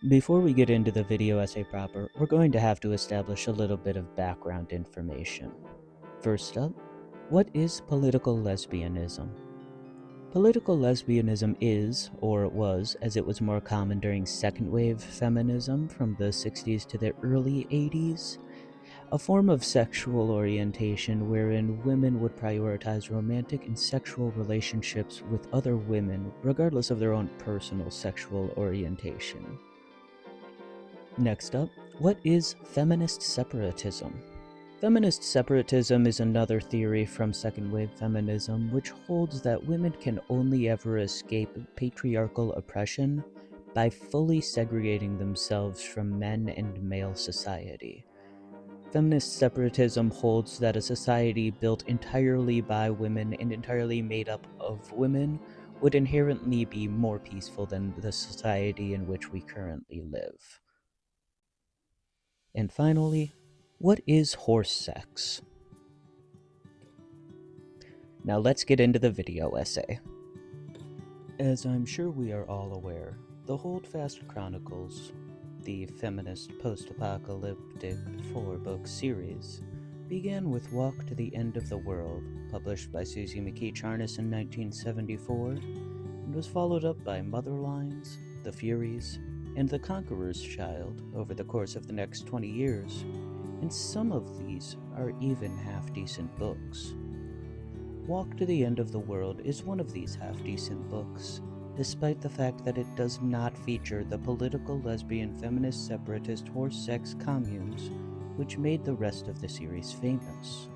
Before we get into the video essay proper, we're going to have to establish a little bit of background information. First up, what is political lesbianism? Political lesbianism is, or was, as it was more common during second wave feminism from the 60s to the early 80s, a form of sexual orientation wherein women would prioritize romantic and sexual relationships with other women regardless of their own personal sexual orientation. Next up, what is feminist separatism? Feminist separatism is another theory from second wave feminism which holds that women can only ever escape patriarchal oppression by fully segregating themselves from men and male society. Feminist separatism holds that a society built entirely by women and entirely made up of women would inherently be more peaceful than the society in which we currently live. And finally, what is horse sex? Now let's get into the video essay. As I'm sure we are all aware, the Holdfast Chronicles, the feminist post-apocalyptic 4-book series, began with Walk to the End of the World, published by Suzy charnas in 1974, and was followed up by Motherlines, The Furies, and The Conqueror'S Child over the course of the next 20 years, and some of these are even half-decent books. Walk to the End of the World is one of these half-decent books, despite the fact that it does not feature the political, lesbian, feminist, separatist, horse-sex communes, which made the rest of the series famous.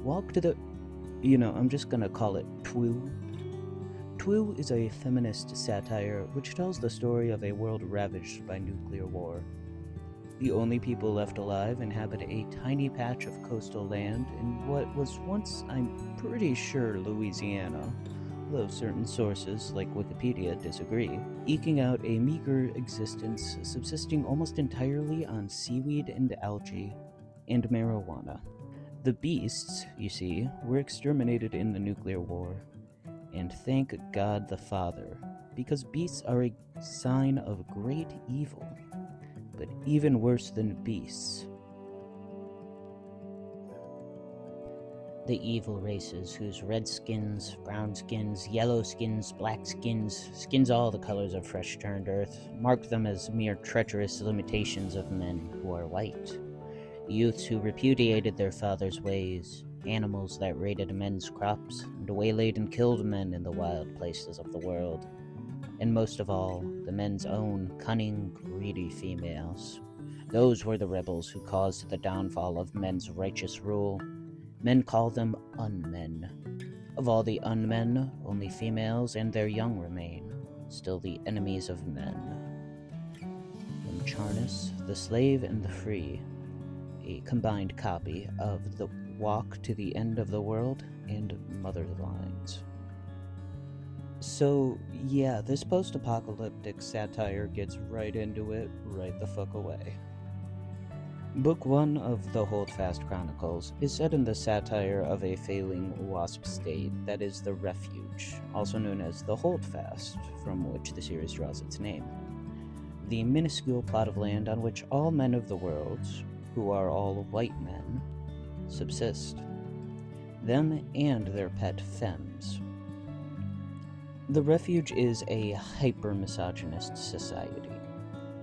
I'm just gonna call it TWU. TWU is a feminist satire which tells the story of a world ravaged by nuclear war. The only people left alive inhabit a tiny patch of coastal land in what was once, I'm pretty sure, Louisiana, though certain sources, like Wikipedia, disagree, eking out a meager existence subsisting almost entirely on seaweed and algae and marijuana. The beasts, you see, were exterminated in the nuclear war. And thank God the Father, because beasts are a sign of great evil. But even worse than beasts, the evil races whose red skins, brown skins, yellow skins, black skins, skins all the colors of fresh-turned earth, mark them as mere treacherous limitations of men who are white. Youths who repudiated their father's ways, animals that raided men's crops, and waylaid and killed men in the wild places of the world. And most of all, the men's own cunning, greedy females. Those were the rebels who caused the downfall of men's righteous rule. Men call them unmen. Of all the unmen, only females and their young remain, still the enemies of men. From Charnas, The Slave and the Free, a combined copy of The Walk to the End of the World and Motherlines. So, yeah, this post-apocalyptic satire gets right into it right the fuck away. Book 1 of the Holdfast Chronicles is set in the satire of a failing WASP state that is the Refuge, also known as the Holdfast, from which the series draws its name. The minuscule plot of land on which all men of the world, who are all white men, subsist. Them and their pet femmes. The Refuge is a hyper-misogynist society.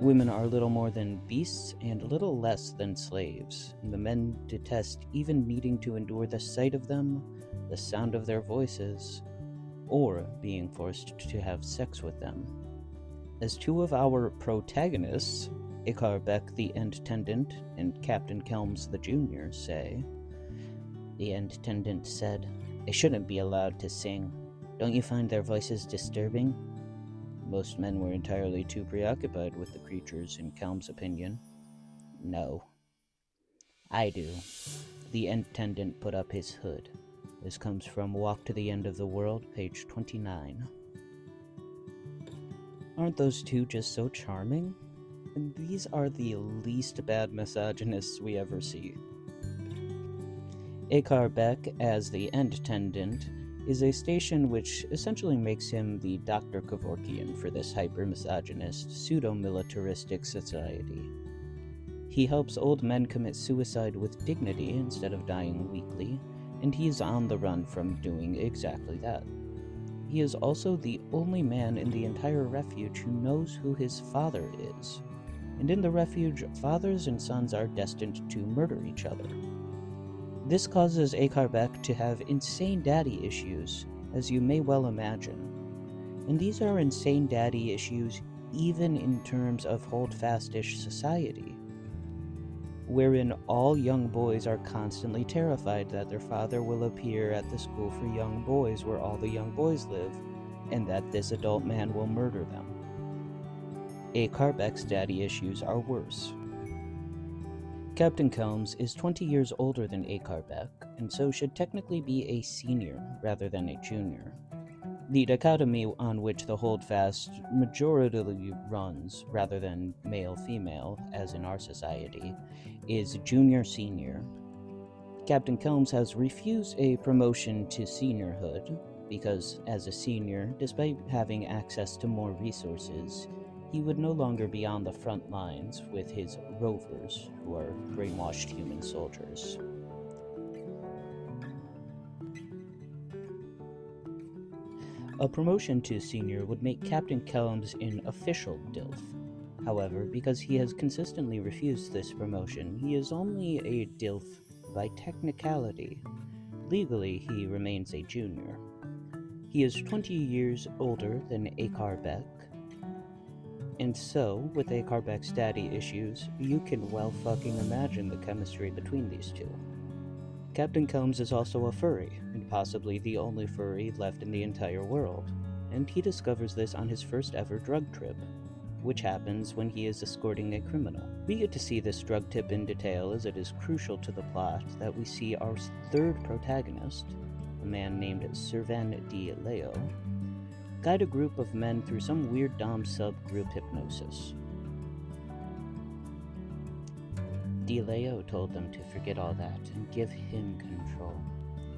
Women are little more than beasts and little less than slaves, and the men detest even needing to endure the sight of them, the sound of their voices, or being forced to have sex with them. As two of our protagonists, Ikar Beck the Intendant and Captain Kelms the Junior, say, the Intendant said, "They shouldn't be allowed to sing. Don't you find their voices disturbing?" Most men were entirely too preoccupied with the creatures, in Kelm's opinion. No. I do. The Intendant put up his hood. This comes from Walk to the End of the World, page 29. Aren't those two just so charming? And these are the least bad misogynists we ever see. Ikar Beck, as the Intendant, is a station which essentially makes him the Dr. Kevorkian for this hyper-misogynist, pseudo-militaristic society. He helps old men commit suicide with dignity instead of dying weakly, and he is on the run from doing exactly that. He is also the only man in the entire refuge who knows who his father is, and in the refuge, fathers and sons are destined to murder each other. This causes Akarbek to have insane daddy issues, as you may well imagine. And these are insane daddy issues even in terms of holdfast-ish society, wherein all young boys are constantly terrified that their father will appear at the school for young boys where all the young boys live, and that this adult man will murder them. Akarbek's daddy issues are worse. Captain Kelms is 20 years older than Akarbek, and so should technically be a senior rather than a junior. The dichotomy on which the holdfast majority runs, rather than male-female, as in our society, is junior-senior. Captain Kelms has refused a promotion to seniorhood, because as a senior, despite having access to more resources, he would no longer be on the front lines with his rovers, who are brainwashed human soldiers. A promotion to senior would make Captain Kelms an official DILF. However, because he has consistently refused this promotion, he is only a DILF by technicality. Legally, he remains a junior. He is 20 years older than Akarbek, and so, with Akarbek's daddy issues, you can well fucking imagine the chemistry between these two. Captain Kelms is also a furry, and possibly the only furry left in the entire world, and he discovers this on his first ever drug trip, which happens when he is escorting a criminal. We get to see this drug tip in detail as it is crucial to the plot that we see our third protagonist, a man named Servan D. Leo, guide a group of men through some weird dom subgroup hypnosis. DeLeo told them to forget all that and give him control.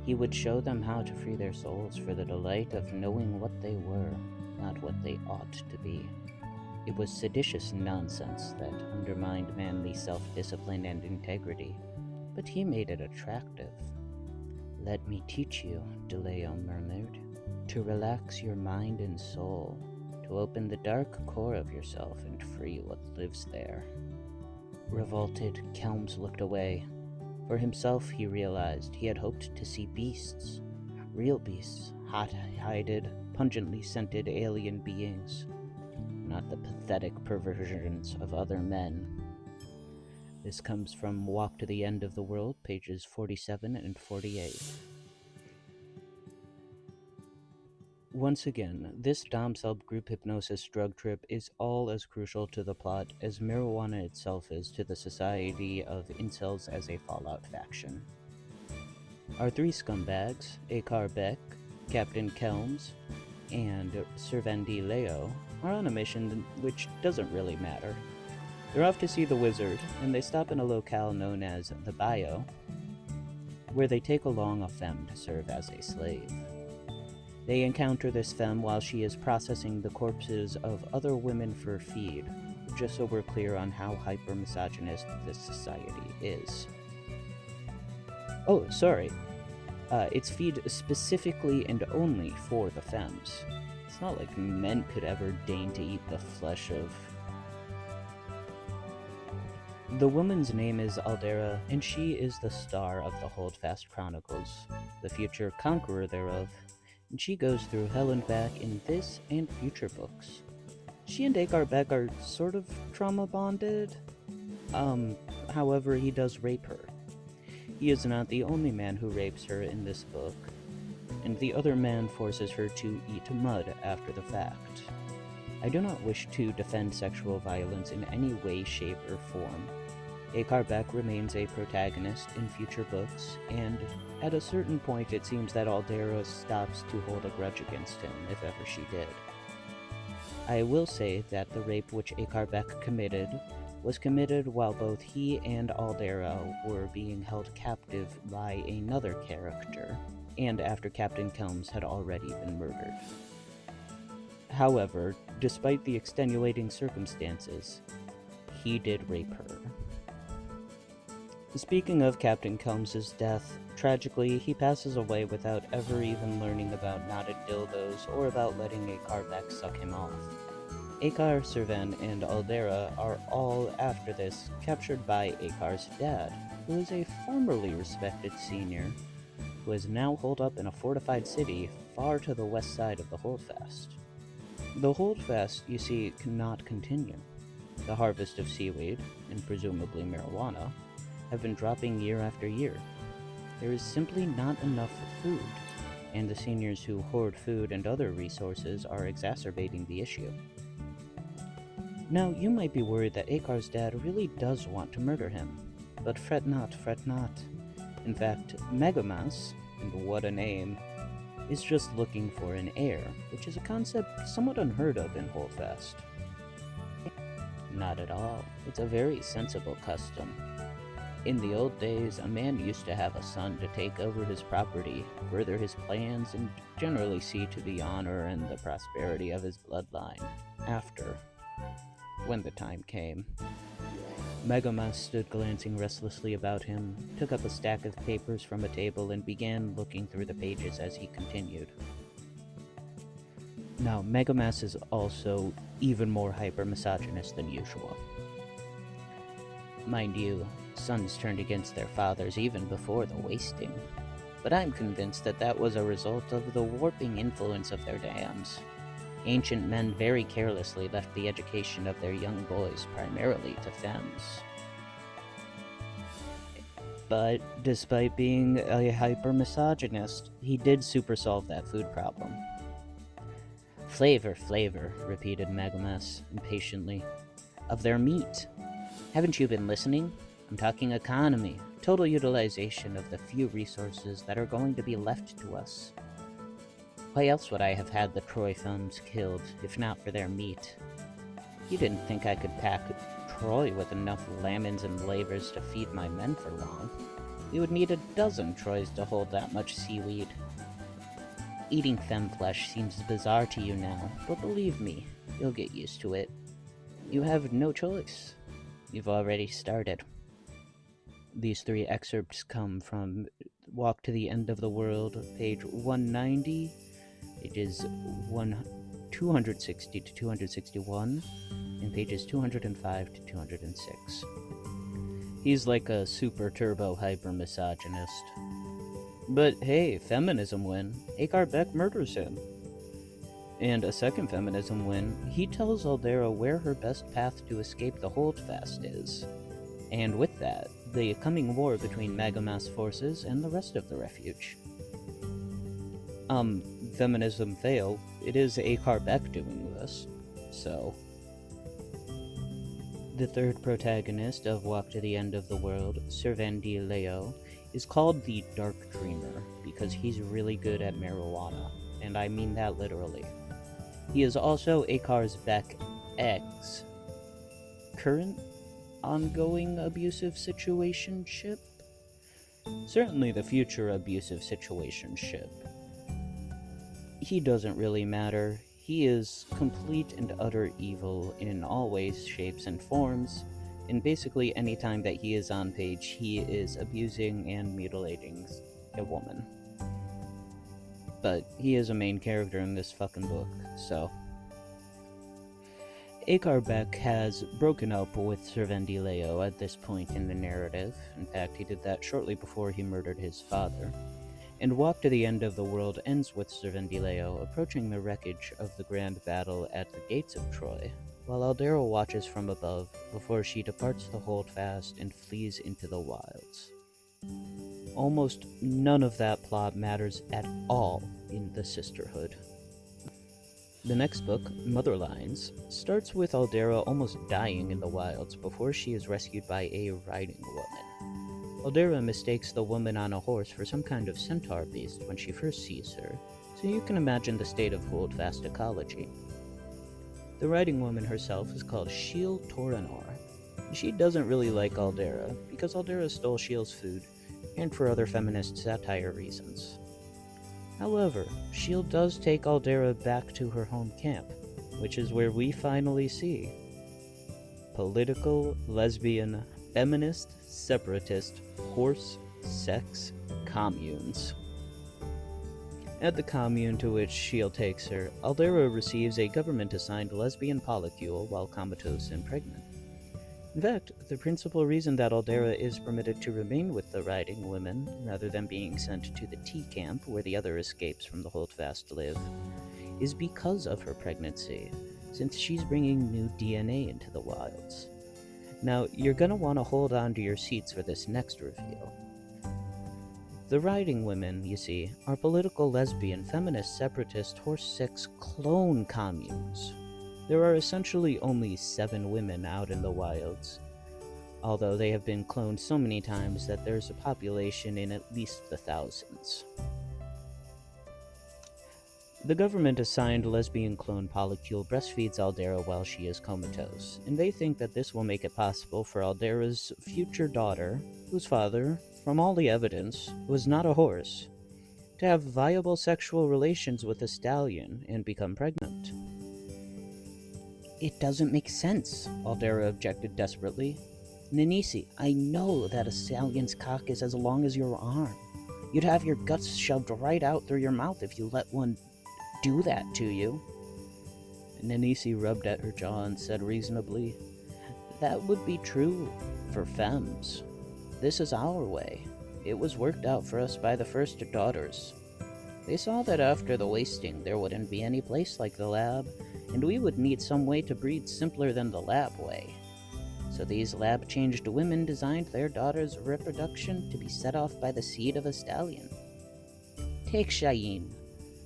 He would show them how to free their souls for the delight of knowing what they were, not what they ought to be. It was seditious nonsense that undermined manly self-discipline and integrity, but he made it attractive. "Let me teach you," DeLeo murmured, "to relax your mind and soul, to open the dark core of yourself and free what lives there." Revolted, Kelms looked away. For himself, he realized he had hoped to see beasts. Real beasts, hot-hided, pungently scented alien beings, not the pathetic perversions of other men. This comes from Walk to the End of the World, pages 47 and 48. Once again, this dom subgroup hypnosis drug trip is all as crucial to the plot as marijuana itself is to the society of incels as a Fallout faction. Our three scumbags, Akarbek, Captain Kelms, and Servan D. Leo, are on a mission which doesn't really matter. They're off to see the wizard, and they stop in a locale known as the Bio, where they take along a femme to serve as a slave. They encounter this femme while she is processing the corpses of other women for feed, just so we're clear on how hyper-misogynist this society is. Oh, sorry. It's feed specifically and only for the femmes. It's not like men could ever deign to eat the flesh of... The woman's name is alldera, and she is the star of the Holdfast Chronicles, the future conqueror thereof, and she goes through hell and back in this and future books. She and Akarbek are sort of trauma bonded. However, he does rape her. He is not the only man who rapes her in this book, and the other man forces her to eat mud after the fact. I do not wish to defend sexual violence in any way, shape, or form. Akarbek remains a protagonist in future books, and at a certain point it seems that alldera stops to hold a grudge against him, if ever she did. I will say that the rape which Akarbek committed was committed while both he and alldera were being held captive by another character, and after Captain Kelms had already been murdered. However, despite the extenuating circumstances, he did rape her. Speaking of Captain Kelms's death, tragically, he passes away without ever even learning about knotted dildos or about letting Akar Beck suck him off. Akar, Servan, and alldera are all, after this, captured by Akar's dad, who is a formerly respected senior, who is now holed up in a fortified city far to the west side of the holdfast. The holdfast, you see, cannot continue. The harvest of seaweed, and presumably marijuana, have been dropping year after year. There is simply not enough food, and the seniors who hoard food and other resources are exacerbating the issue. Now, you might be worried that Akar's dad really does want to murder him, but fret not, fret not. In fact, Megamas, and what a name, is just looking for an heir, which is a concept somewhat unheard of in Holdfast. Not at all. It's a very sensible custom. In the old days, a man used to have a son to take over his property, further his plans, and generally see to the honor and the prosperity of his bloodline after, when the time came. Megamas stood glancing restlessly about him, took up a stack of papers from a table, and began looking through the pages as he continued. Now, Megamas is also even more hyper-misogynist than usual. Mind you, sons turned against their fathers even before the wasting, but I'm convinced that that was a result of the warping influence of their dams. Ancient men very carelessly left the education of their young boys primarily to femmes. But despite being a hyper-misogynist, he did super-solve that food problem. Flavor, flavor, repeated Megamas impatiently. Of their meat. Haven't you been listening? I'm talking economy, total utilization of the few resources that are going to be left to us. Why else would I have had the Troy femmes killed, if not for their meat? You didn't think I could pack Troy with enough lamins and lavers to feed my men for long. We would need a dozen Troys to hold that much seaweed. Eating femme flesh seems bizarre to you now, but believe me, you'll get used to it. You have no choice. You've already started. These three excerpts come from Walk to the End of the World, page 190, pages 260 to 261, and pages 205 to 206. He's like a super turbo hyper misogynist. But hey, feminism win. Akar Beck murders him. And a second feminism win, he tells alldera where her best path to escape the holdfast is. And with that, the coming war between Megamas forces and the rest of the refuge. Feminism fail, it is Akar Beck doing this, so. The third protagonist of Walk to the End of the World, Servan Leo, is called the Dark Dreamer because he's really good at marijuana, and I mean that literally. He is also Akar's Beck ex. Current ongoing abusive situationship? Certainly the future abusive situationship. He doesn't really matter. He is complete and utter evil in all ways, shapes, and forms, and basically any time that he is on page, he is abusing and mutilating a woman. But he is a main character in this fucking book, so. Akar Beck has broken up with Servan Leo at this point in the narrative. In fact, he did that shortly before he murdered his father. And Walk to the End of the World ends with Servan Leo approaching the wreckage of the grand battle at the gates of Troy, while alldera watches from above before she departs the holdfast and flees into the wilds. Almost none of that plot matters at all in the Sisterhood. The next book, Motherlines, starts with alldera almost dying in the wilds before she is rescued by a riding woman. alldera mistakes the woman on a horse for some kind of centaur beast when she first sees her, so you can imagine the state of holdfast ecology. The riding woman herself is called Shiel Toranor. She doesn't really like alldera, because alldera stole Shiel's food, and for other feminist satire reasons. However, Shield does take alldera back to her home camp, which is where we finally see political, lesbian, feminist, separatist, horse, sex, communes. At the commune to which Shield takes her, alldera receives a government-assigned lesbian polycule while comatose and pregnant. In fact, the principal reason that alldera is permitted to remain with the riding women, rather than being sent to the T camp where the other escapes from the holdfast live, is because of her pregnancy, since she's bringing new DNA into the wilds. Now, you're gonna want to hold on to your seats for this next reveal. The riding women, you see, are political, lesbian, feminist, separatist, horse-sex clone communes. There are essentially only 7 women out in the wilds, although they have been cloned so many times that there's a population in at least the thousands. The government-assigned lesbian clone polycule breastfeeds alldera while she is comatose, and they think that this will make it possible for alldera's future daughter, whose father, from all the evidence, was not a horse, to have viable sexual relations with a stallion and become pregnant. "It doesn't make sense," alldera objected desperately. "Ninisi, I know that a stallion's cock is as long as your arm. You'd have your guts shoved right out through your mouth if you let one do that to you." Ninisi rubbed at her jaw and said reasonably, "That would be true for femmes. This is our way. It was worked out for us by the first daughters. They saw that after the wasting there wouldn't be any place like the lab, and we would need some way to breed simpler than the lab way. So these lab-changed women designed their daughters' reproduction to be set off by the seed of a stallion. Take Cheyenne.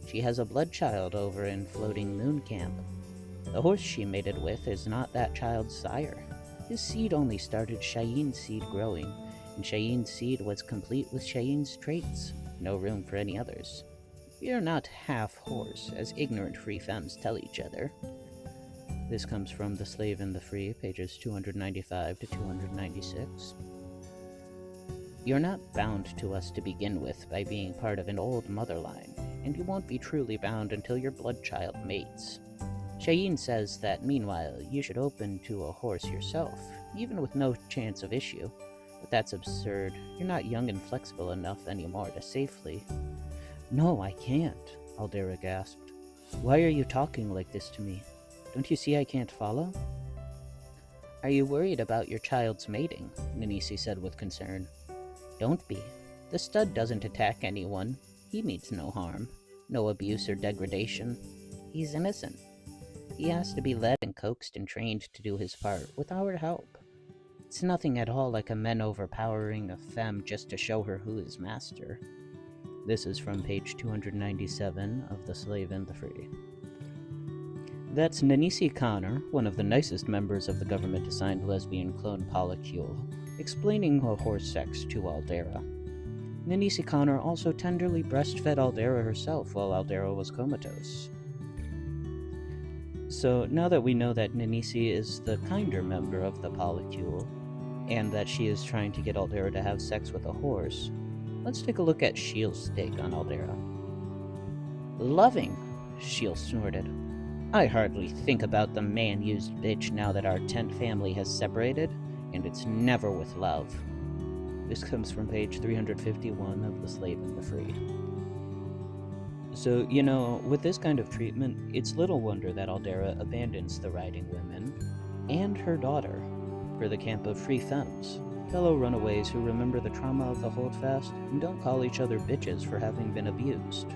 She has a blood child over in Floating Moon Camp. The horse she mated with is not that child's sire. His seed only started Cheyenne's seed growing, and Cheyenne's seed was complete with Cheyenne's traits, no room for any others. We are not half horse, as ignorant free femmes tell each other." This comes from The Slave and the Free, pages 295 to 296. "You're not bound to us to begin with by being part of an old mother line, and you won't be truly bound until your blood child mates. Cheyenne says that, meanwhile, you should open to a horse yourself, even with no chance of issue. But that's absurd. You're not young and flexible enough anymore to safely—" "No, I can't," alldera gasped. "Why are you talking like this to me? Don't you see I can't follow?" "Are you worried about your child's mating?" Ninisi said with concern. "Don't be. The stud doesn't attack anyone. He means no harm, no abuse or degradation. He's innocent. He has to be led and coaxed and trained to do his part with our help. It's nothing at all like a man overpowering a femme just to show her who is master." This is from page 297 of The Slave and the Free. That's Ninisi Connor, one of the nicest members of the government-assigned lesbian clone polycule, explaining her horse sex to alldera. Ninisi Connor also tenderly breastfed alldera herself while alldera was comatose. So now that we know that Ninisi is the kinder member of the polycule, and that she is trying to get alldera to have sex with a horse, let's take a look at Shield's take on alldera. "Loving," Shield snorted. "I hardly think about the man-used bitch now that our tent family has separated, and it's never with love." This comes from page 351 of The Slave and the Free. So, with this kind of treatment, it's little wonder that alldera abandons the riding women and her daughter for the camp of free femmes, fellow runaways who remember the trauma of the holdfast and don't call each other bitches for having been abused.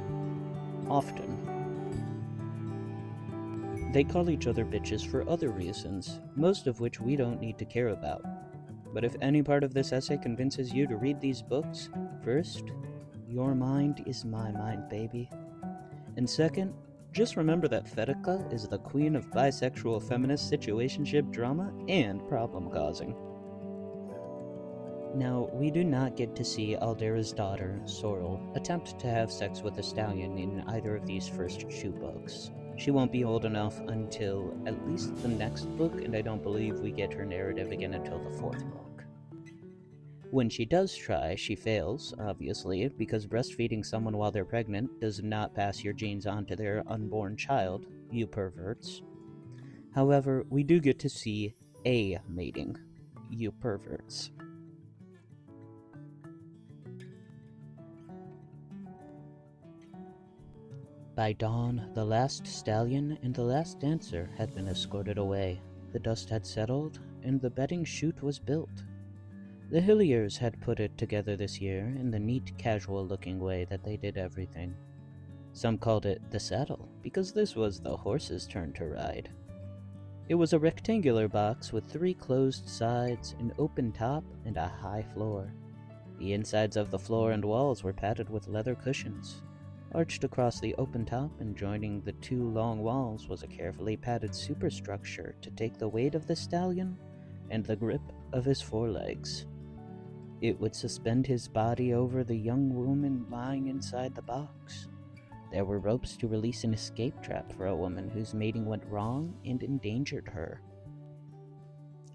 Often. They call each other bitches for other reasons, most of which we don't need to care about. But if any part of this essay convinces you to read these books, first, your mind is my mind, baby. And second, just remember that Fetica is the queen of bisexual feminist situationship drama and problem-causing. Now, we do not get to see alldera's daughter, Sorrel, attempt to have sex with a stallion in either of these first 2 books. She won't be old enough until at least the next book, and I don't believe we get her narrative again until the 4th book. When she does try, she fails, obviously, because breastfeeding someone while they're pregnant does not pass your genes on to their unborn child, you perverts. However, we do get to see a mating, you perverts. By dawn, the last stallion and the last dancer had been escorted away. The dust had settled, and the bedding chute was built. The Hilliers had put it together this year in the neat, casual-looking way that they did everything. Some called it the saddle, because this was the horse's turn to ride. It was a rectangular box with 3 closed sides, an open top, and a high floor. The insides of the floor and walls were padded with leather cushions. Arched across the open top and joining the 2 long walls was a carefully padded superstructure to take the weight of the stallion and the grip of his forelegs. It would suspend his body over the young woman lying inside the box. There were ropes to release an escape trap for a woman whose mating went wrong and endangered her.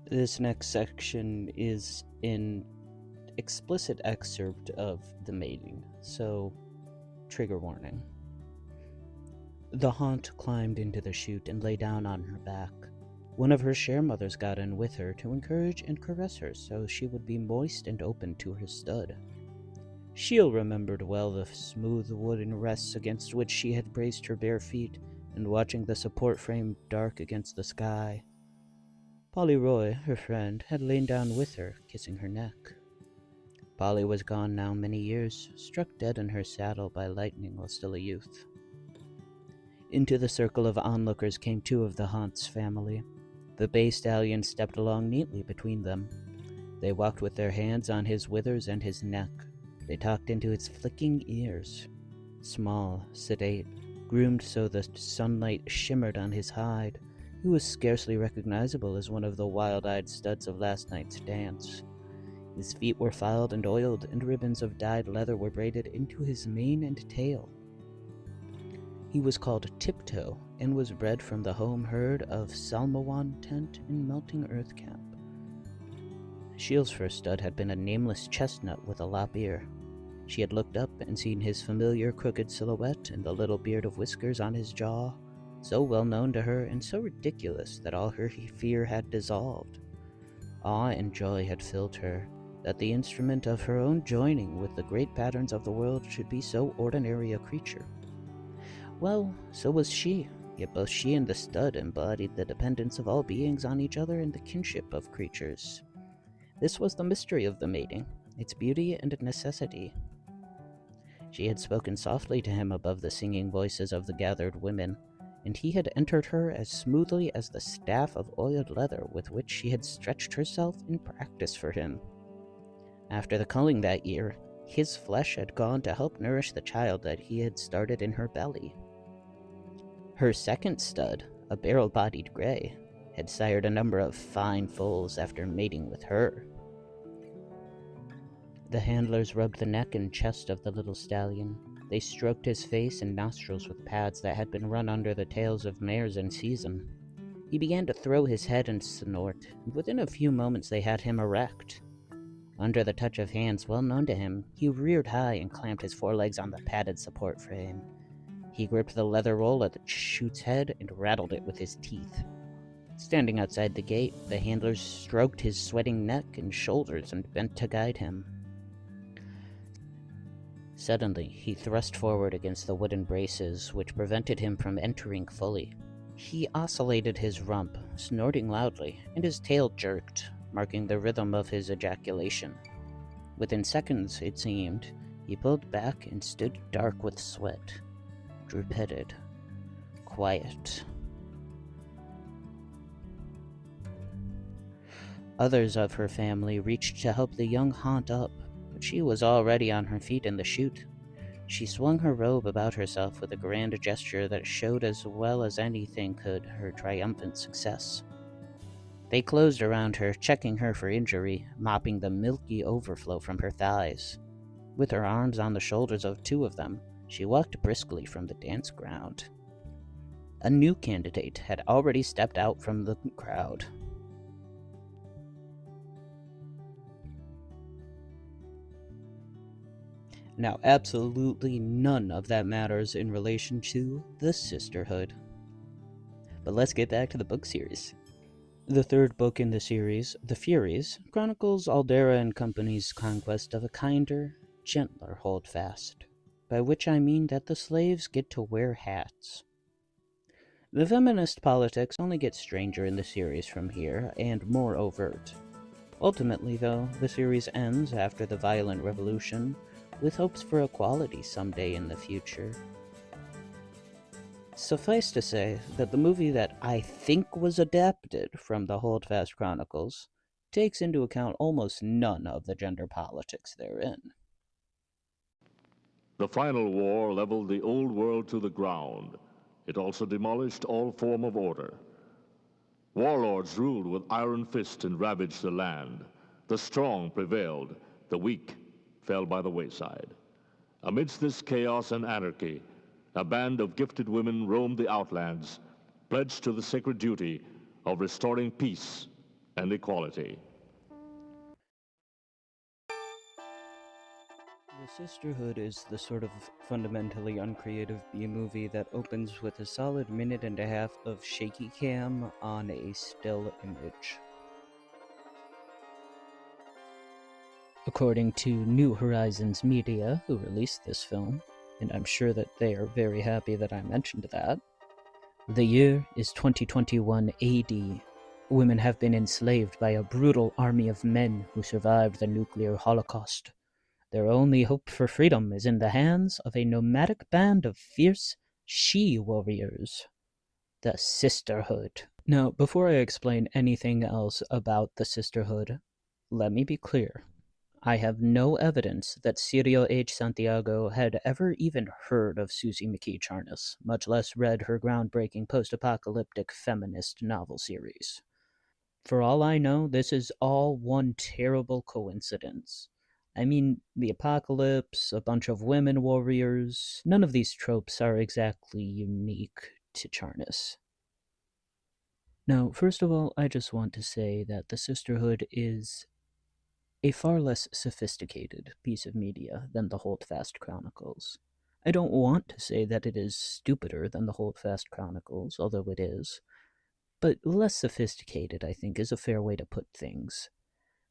This next section is an explicit excerpt of the mating, so trigger warning. The haunt climbed into the chute and lay down on her back. One of her sharemothers got in with her to encourage and caress her so she would be moist and open to her stud. Sheil remembered well the smooth wooden rests against which she had braced her bare feet, and watching the support frame dark against the sky. Polly Roy, her friend, had lain down with her, kissing her neck. Polly was gone now many years, struck dead in her saddle by lightning while still a youth. Into the circle of onlookers came 2 of the haunt's family. The bay stallion stepped along neatly between them. They walked with their hands on his withers and his neck. They talked into his flicking ears. Small, sedate, groomed so the sunlight shimmered on his hide, he was scarcely recognizable as one of the wild-eyed studs of last night's dance. His feet were filed and oiled, and ribbons of dyed leather were braided into his mane and tail. He was called Tiptoe, and was bred from the home herd of Salmawan Tent in Melting Earth Camp. Sheil's first stud had been a nameless chestnut with a lop ear. She had looked up and seen his familiar crooked silhouette and the little beard of whiskers on his jaw, so well known to her and so ridiculous that all her fear had dissolved. Awe and joy had filled her, that the instrument of her own joining with the great patterns of the world should be so ordinary a creature. Well, so was she, yet both she and the stud embodied the dependence of all beings on each other and the kinship of creatures. This was the mystery of the mating, its beauty and necessity. She had spoken softly to him above the singing voices of the gathered women, and he had entered her as smoothly as the staff of oiled leather with which she had stretched herself in practice for him. After the culling that year, his flesh had gone to help nourish the child that he had started in her belly. Her second stud, a barrel-bodied gray, had sired a number of fine foals after mating with her. The handlers rubbed the neck and chest of the little stallion. They stroked his face and nostrils with pads that had been run under the tails of mares in season. He began to throw his head and snort, and within a few moments they had him erect. Under the touch of hands well known to him, he reared high and clamped his forelegs on the padded support frame. He gripped the leather roll at the chute's head and rattled it with his teeth. Standing outside the gate, the handlers stroked his sweating neck and shoulders and bent to guide him. Suddenly, he thrust forward against the wooden braces, which prevented him from entering fully. He oscillated his rump, snorting loudly, and his tail jerked, marking the rhythm of his ejaculation. Within seconds, it seemed, he pulled back and stood dark with sweat, drooped, quiet. Others of her family reached to help the young haunt up, but she was already on her feet in the chute. She swung her robe about herself with a grand gesture that showed as well as anything could her triumphant success. They closed around her, checking her for injury, mopping the milky overflow from her thighs. With her arms on the shoulders of 2 of them, she walked briskly from the dance ground. A new candidate had already stepped out from the crowd. Now, absolutely none of that matters in relation to the sisterhood. But let's get back to the book series. The third book in the series, The Furies, chronicles alldera and company's conquest of a kinder, gentler holdfast, by which I mean that the slaves get to wear hats. The feminist politics only get stranger in the series from here, and more overt. Ultimately, though, the series ends after the violent revolution, with hopes for equality someday in the future. Suffice to say that the movie that I think was adapted from the Holdfast Chronicles takes into account almost none of the gender politics therein. The final war leveled the old world to the ground. It also demolished all form of order. Warlords ruled with iron fist and ravaged the land. The strong prevailed, the weak fell by the wayside. Amidst this chaos and anarchy, a band of gifted women roamed the outlands, pledged to the sacred duty of restoring peace and equality. The Sisterhood is the sort of fundamentally uncreative B-movie that opens with a solid minute and a half of shaky cam on a still image. According to New Horizons Media, who released this film, and I'm sure that they are very happy that I mentioned that, the year is 2021 AD. Women have been enslaved by a brutal army of men who survived the nuclear holocaust. Their only hope for freedom is in the hands of a nomadic band of fierce she-warriors, the Sisterhood. Now, before I explain anything else about the Sisterhood, let me be clear. I have no evidence that Cirio H. Santiago had ever even heard of Suzy McKee Charnas, much less read her groundbreaking post-apocalyptic feminist novel series. For all I know, this is all one terrible coincidence. I mean, the apocalypse, a bunch of women warriors, none of these tropes are exactly unique to Charnas. Now, first of all, I just want to say that the Sisterhood is a far less sophisticated piece of media than the Holdfast Chronicles. I don't want to say that it is stupider than the Holdfast Chronicles, although it is, but less sophisticated, I think, is a fair way to put things.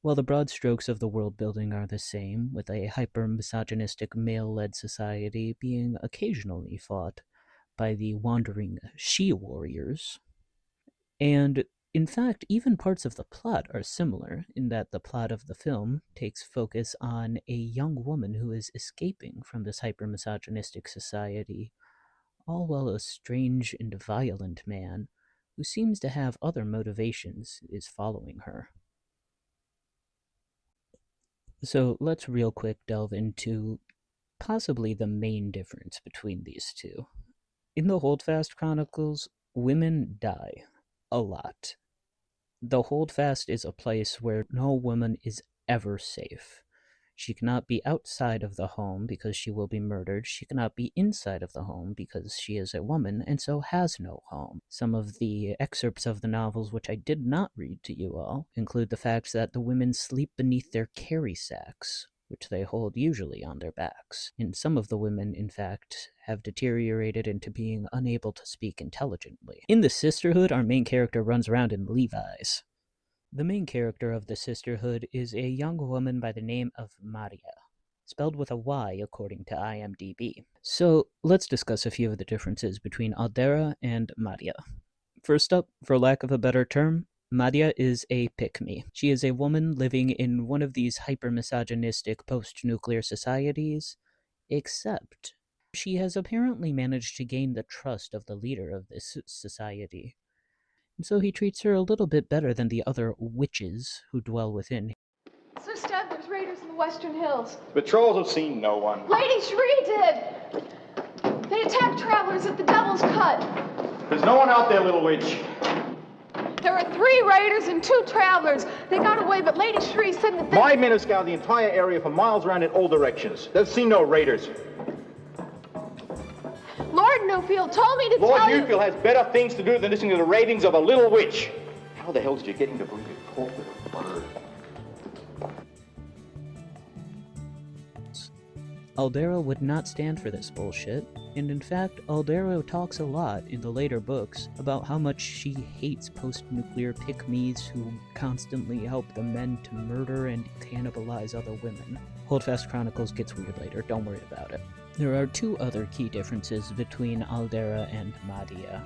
While the broad strokes of the world-building are the same, with a hyper-misogynistic male-led society being occasionally fought by the wandering she-warriors, and in fact, even parts of the plot are similar, in that the plot of the film takes focus on a young woman who is escaping from this hyper-misogynistic society, all while a strange and violent man, who seems to have other motivations, is following her. So let's real quick delve into possibly the main difference between these two. In the Holdfast Chronicles, women die. A lot. The Holdfast is a place where no woman is ever safe. She cannot be outside of the home because she will be murdered. She cannot be inside of the home because she is a woman and so has no home. Some of the excerpts of the novels which I did not read to you all include the fact that the women sleep beneath their carry sacks, which they hold usually on their backs. And some of the women, in fact, have deteriorated into being unable to speak intelligently. In the Sisterhood, our main character runs around in Levi's. The main character of the Sisterhood is a young woman by the name of Maria, spelled with a Y according to IMDb. So let's discuss a few of the differences between alldera and Maria. First up, for lack of a better term, Maria is a pick-me. She is a woman living in one of these hyper-misogynistic post-nuclear societies, except she has apparently managed to gain the trust of the leader of this society. And so he treats her a little bit better than the other witches who dwell within. Sir Stadler's raiders in the Western Hills. The patrols have seen no one. Lady Shree did! They attacked travelers at the Devil's Cut. There's no one out there, little witch. There were 3 raiders and 2 travelers. They got away, but Lady Shree said that they... My men have scoured the entire area for miles around in all directions. They've seen no raiders. Lord Newfield told me to Lord tell you... Newfield has better things to do than listening to the ravings of a little witch. How the hell did you get him to believe it talk with a bird? Alldera would not stand for this bullshit, and in fact, alldera talks a lot in the later books about how much she hates post-nuclear pick-me's who constantly help the men to murder and cannibalize other women. Holdfast Chronicles gets weird later, don't worry about it. There are two other key differences between alldera and Madia.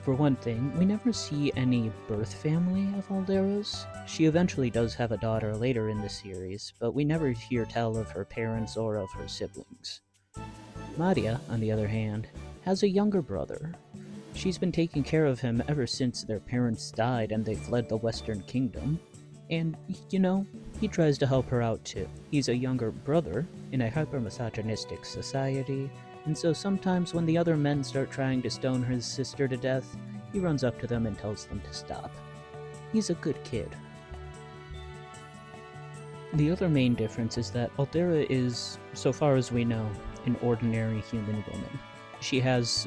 For one thing, we never see any birth family of alldera's. She eventually does have a daughter later in the series, but we never hear tell of her parents or of her siblings. Madia, on the other hand, has a younger brother. She's been taking care of him ever since their parents died and they fled the Western Kingdom. And, you know, he tries to help her out too. He's a younger brother in a hyper-misogynistic society, and so sometimes when the other men start trying to stone his sister to death, he runs up to them and tells them to stop. He's a good kid. The other main difference is that alldera is, so far as we know, an ordinary human woman. She has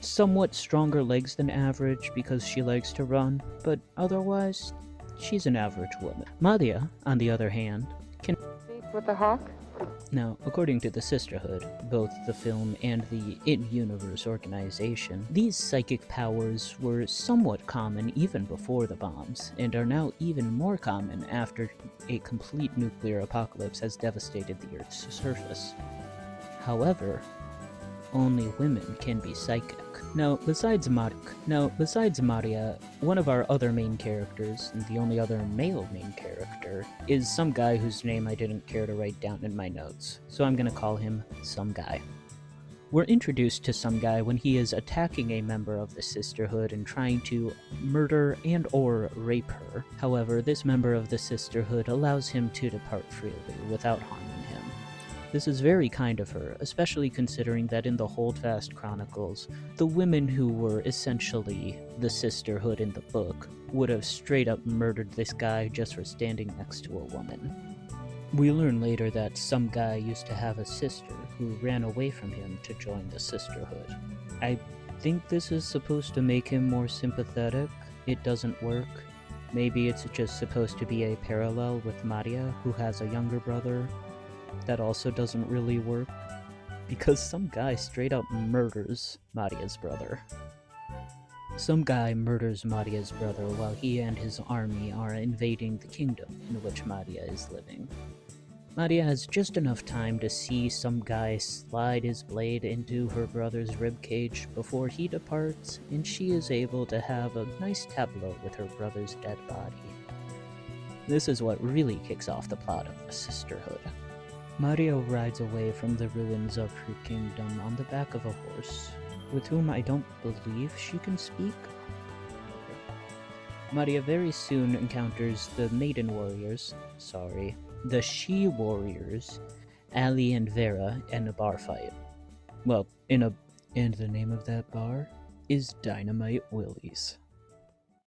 somewhat stronger legs than average because she likes to run, but otherwise, she's an average woman. Madia, on the other hand, can Speak with the hawk? Now, according to the Sisterhood, both the film and the in-universe organization, these psychic powers were somewhat common even before the bombs, and are now even more common after a complete nuclear apocalypse has devastated the Earth's surface. However, only women can be psychic. Now, besides Maria, one of our other main characters, and the only other male main character, is some guy whose name I didn't care to write down in my notes, so I'm gonna call him Some Guy. We're introduced to Some Guy when he is attacking a member of the Sisterhood and trying to murder and or rape her. However, this member of the Sisterhood allows him to depart freely without harming him. This is very kind of her, especially considering that in the Holdfast Chronicles, the women who were essentially the Sisterhood in the book would have straight up murdered this guy just for standing next to a woman. We learn later that Some Guy used to have a sister who ran away from him to join the Sisterhood. I think this is supposed to make him more sympathetic. It doesn't work. Maybe it's just supposed to be a parallel with Madia, who has a younger brother. That also doesn't really work, because Some Guy straight up murders Madia's brother. Some Guy murders Madia's brother while he and his army are invading the kingdom in which Madia is living. Madia has just enough time to see Some Guy slide his blade into her brother's ribcage before he departs, and she is able to have a nice tableau with her brother's dead body. This is what really kicks off the plot of the Sisterhood. Maria rides away from the ruins of her kingdom on the back of a horse, with whom I don't believe she can speak. Maria very soon encounters the the she-warriors, Ali and Vera, in a bar fight. Well, and the name of that bar is Dynamite Willie's.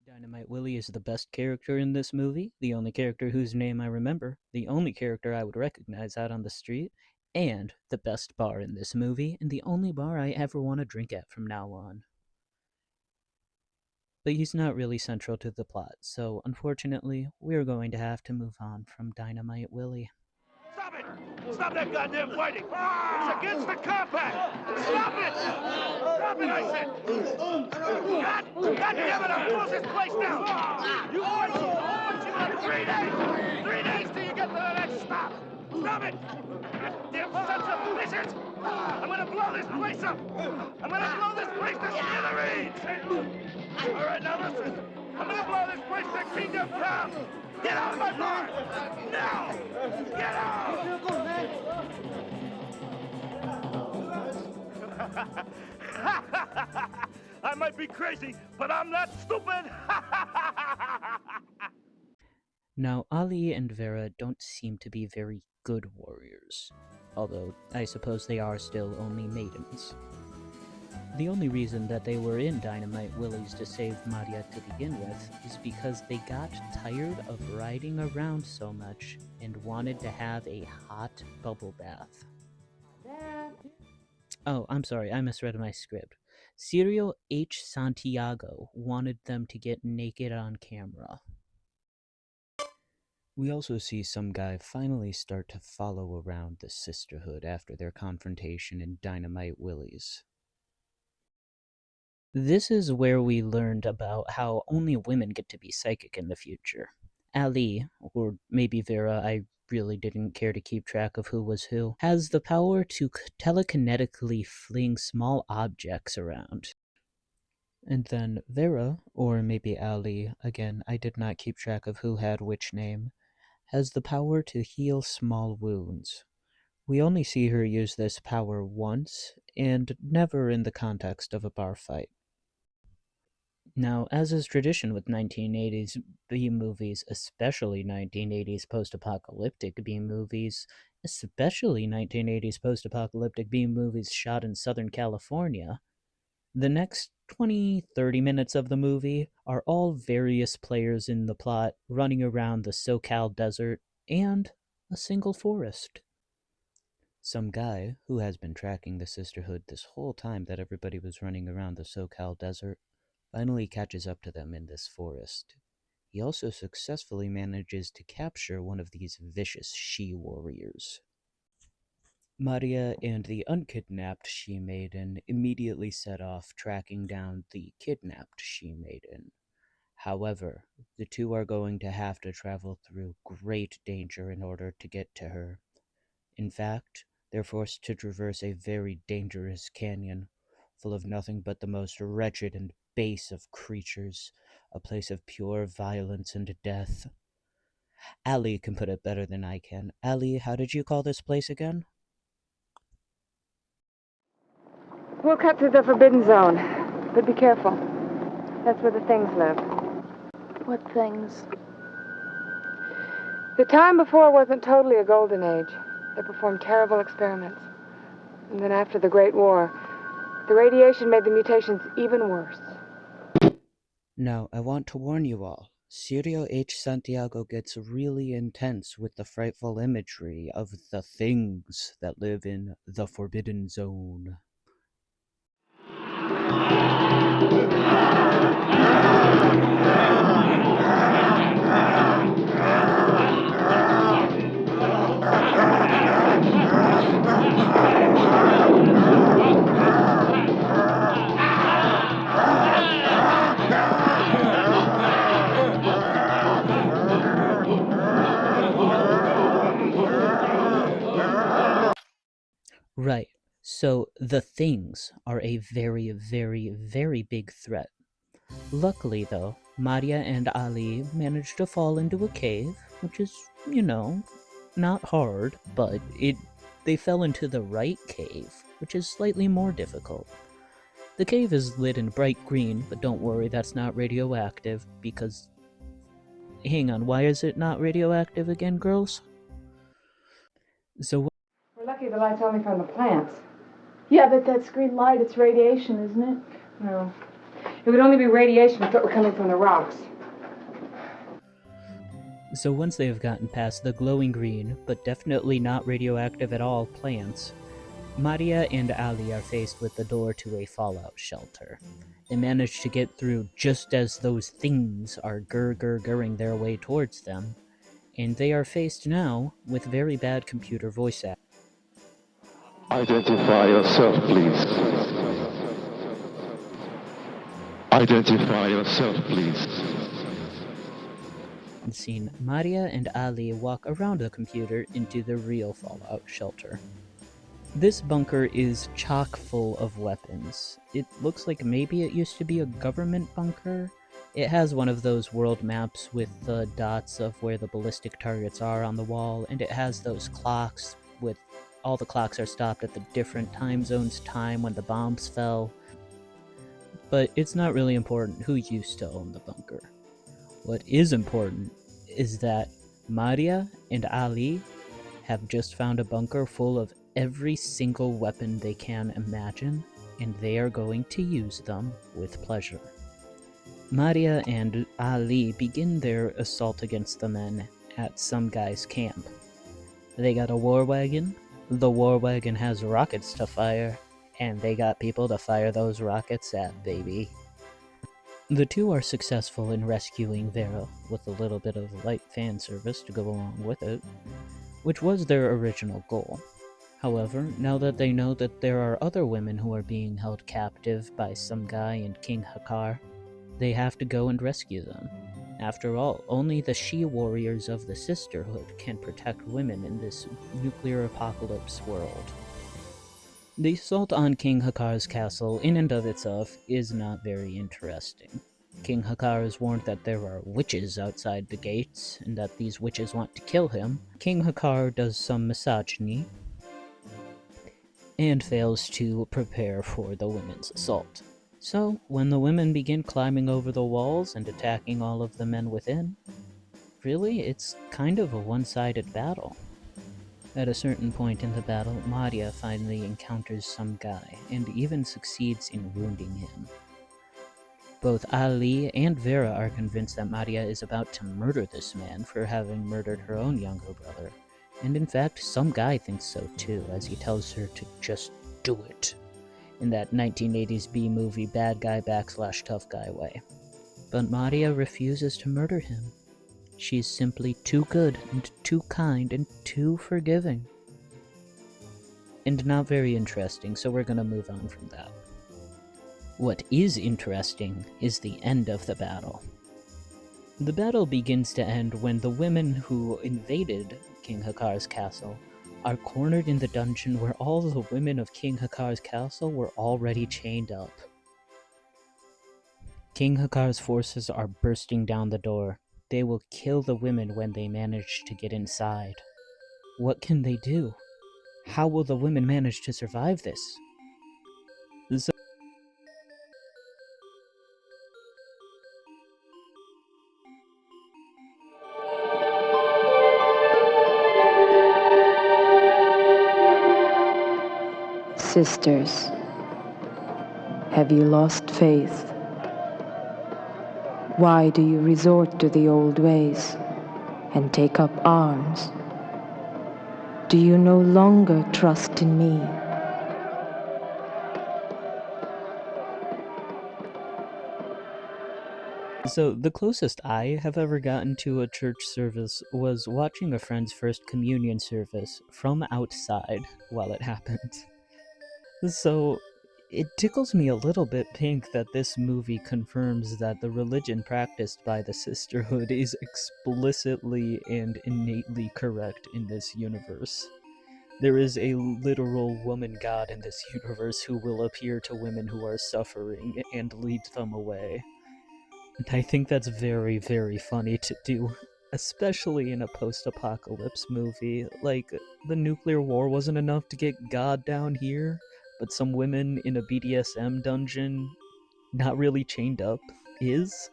Dynamite Willie is the best character in this movie, the only character whose name I remember, the only character I would recognize out on the street, and the best bar in this movie, and the only bar I ever want to drink at from now on. But he's not really central to the plot, so unfortunately, we're going to have to move on from Dynamite Willie. Stop it! Stop that goddamn fighting! It's against the compact! Stop it! Stop it, I said! God damn it, I'll close this place down! You want to put you on 3 days! 3 days till you get to the next stop! Stop it! Goddamn sons of bitches! I'm gonna blow this place up! I'm gonna blow this place to smithereens! All right, now listen! I'm gonna blow this place to Kingdom Come! Get out of my bar! Now! Get out! I might be crazy, but I'm not stupid! Now, Ali and Vera don't seem to be very good warriors, although I suppose they are still only maidens. The only reason that they were in Dynamite Willie's to save Maria to begin with is because they got tired of riding around so much and wanted to have a hot bubble bath. Oh, I'm sorry, I misread my script. Cirio H. Santiago wanted them to get naked on camera. We also see some guy finally start to follow around the sisterhood after their confrontation in Dynamite Willie's. This is where we learned about how only women get to be psychic in the future. Ali, or maybe Vera, I really didn't care to keep track of who was who, has the power to telekinetically fling small objects around. And then Vera, or maybe Ali, again, I did not keep track of who had which name, has the power to heal small wounds. We only see her use this power once, and never in the context of a bar fight. Now, as is tradition with 1980s B-movies, especially 1980s post-apocalyptic B-movies, especially 1980s post-apocalyptic B-movies shot in Southern California, the next 20-30 minutes of the movie are all various players in the plot running around the SoCal desert and a single forest. Some guy who has been tracking the sisterhood this whole time that everybody was running around the SoCal desert finally catches up to them in this forest. He also successfully manages to capture one of these vicious she-warriors. Maria and the unkidnapped she-maiden immediately set off tracking down the kidnapped she-maiden. However, the two are going to have to travel through great danger in order to get to her. In fact, they're forced to traverse a very dangerous canyon, full of nothing but the most wretched and base of creatures, a place of pure violence and death. Ali can put it better than I can. Ali, how did you call this place again? We'll cut through the forbidden zone, but be careful. That's where the things live. What things? The time before wasn't totally a golden age. They performed terrible experiments. And then after the Great War, the radiation made the mutations even worse. Now, I want to warn you all. Cirio H. Santiago gets really intense with the frightful imagery of the things that live in the Forbidden Zone. Right, so the things are a very, very, very big threat. Luckily, though, Maria and Ali managed to fall into a cave, which is, not hard, but they fell into the right cave, which is slightly more difficult. The cave is lit in bright green, but don't worry, that's not radioactive, because... Hang on, why is it not radioactive again, girls? So We're lucky the light's only from the plants. Yeah, but that's green light. It's radiation, isn't it? No. It would only be radiation if it were coming from the rocks. So once they have gotten past the glowing green, but definitely not radioactive at all, plants, Maria and Ali are faced with the door to a fallout shelter. They manage to get through just as those things are gurring their way towards them, and they are faced now with very bad computer voice acting. Identify yourself, please. Identify yourself, please. Scene, Maria and Ali walk around the computer into the real fallout shelter. This bunker is chock full of weapons. It looks like maybe it used to be a government bunker. It has one of those world maps with the dots of where the ballistic targets are on the wall, and it has those clocks with all the clocks are stopped at the different time zones time when the bombs fell. But it's not really important who used to own the bunker. What is important is that Maria and Ali have just found a bunker full of every single weapon they can imagine, and they are going to use them with pleasure. Maria and Ali begin their assault against the men at some guy's camp. They got a war wagon. The war wagon has rockets to fire, and they got people to fire those rockets at, baby. The two are successful in rescuing Vera, with a little bit of light fan service to go along with it, which was their original goal. However, now that they know that there are other women who are being held captive by some guy in King Hakar, they have to go and rescue them. After all, only the she-warriors of the Sisterhood can protect women in this nuclear apocalypse world. The assault on King Hakar's castle in and of itself is not very interesting. King Hakar is warned that there are witches outside the gates, and that these witches want to kill him. King Hakar does some misogyny, and fails to prepare for the women's assault. So, when the women begin climbing over the walls and attacking all of the men within, really, it's kind of a one-sided battle. At a certain point in the battle, Maria finally encounters some guy, and even succeeds in wounding him. Both Ali and Vera are convinced that Maria is about to murder this man for having murdered her own younger brother, and in fact, some guy thinks so too, as he tells her to just do it, in that 1980s B-movie bad guy / tough guy way. But Maria refuses to murder him. She's simply too good and too kind and too forgiving. And not very interesting, so we're gonna move on from that. What is interesting is the end of the battle. The battle begins to end when the women who invaded King Hakar's castle are cornered in the dungeon where all the women of King Hakar's castle were already chained up. King Hakar's forces are bursting down the door. They will kill the women when they manage to get inside. What can they do? How will the women manage to survive this? Sisters, have you lost faith? Why do you resort to the old ways and take up arms? Do you no longer trust in me? So, the closest I have ever gotten to a church service was watching a friend's first communion service from outside while it happened. So, it tickles me a little bit pink that this movie confirms that the religion practiced by the Sisterhood is explicitly and innately correct in this universe. There is a literal woman god in this universe who will appear to women who are suffering and lead them away. And I think that's very, very funny to do, especially in a post-apocalypse movie. Like, the nuclear war wasn't enough to get God down here, but some women in a BDSM dungeon, not really chained up, is?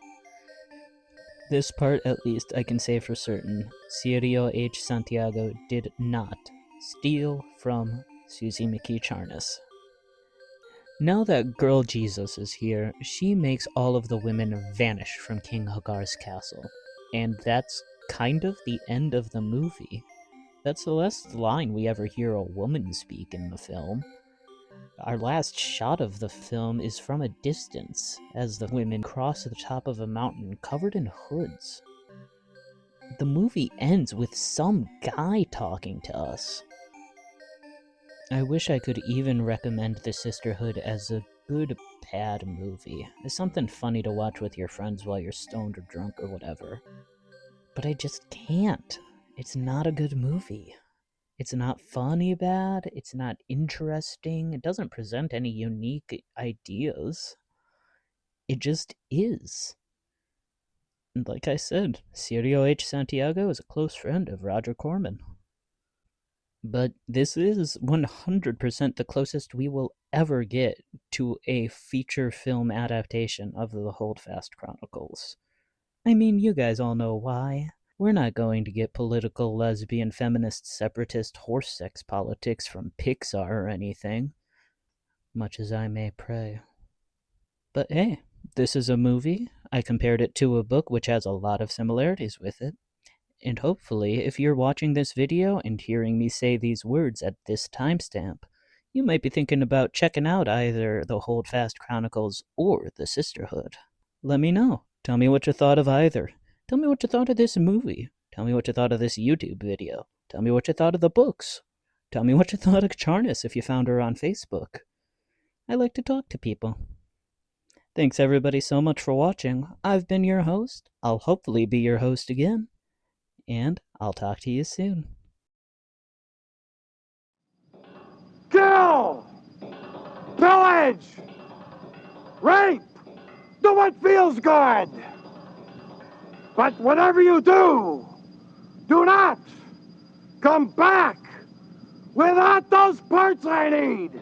This part, at least, I can say for certain, Cirio H. Santiago did not steal from Suzy McKee Charnas. Now that Girl Jesus is here, she makes all of the women vanish from King Hagar's castle. And that's kind of the end of the movie. That's the last line we ever hear a woman speak in the film. Our last shot of the film is from a distance, as the women cross the top of a mountain covered in hoods. The movie ends with some guy talking to us. I wish I could even recommend The Sisterhood as a good, bad movie. As something funny to watch with your friends while you're stoned or drunk or whatever. But I just can't. It's not a good movie. It's not funny bad, it's not interesting, it doesn't present any unique ideas. It just is. And like I said, Cirio H. Santiago is a close friend of Roger Corman. But this is 100% the closest we will ever get to a feature film adaptation of the Holdfast Chronicles. I mean, you guys all know why. We're not going to get political, lesbian, feminist, separatist, horse sex politics from Pixar or anything, much as I may pray. But hey, this is a movie. I compared it to a book which has a lot of similarities with it. And hopefully, if you're watching this video and hearing me say these words at this timestamp, you might be thinking about checking out either the Holdfast Chronicles or the Sisterhood. Let me know. Tell me what you thought of either. Tell me what you thought of this movie. Tell me what you thought of this YouTube video. Tell me what you thought of the books. Tell me what you thought of Charnas if you found her on Facebook. I like to talk to people. Thanks everybody so much for watching. I've been your host. I'll hopefully be your host again. And I'll talk to you soon. Kill! Pillage! Rape! Do what feels good! But whatever you do, do not come back without those parts I need!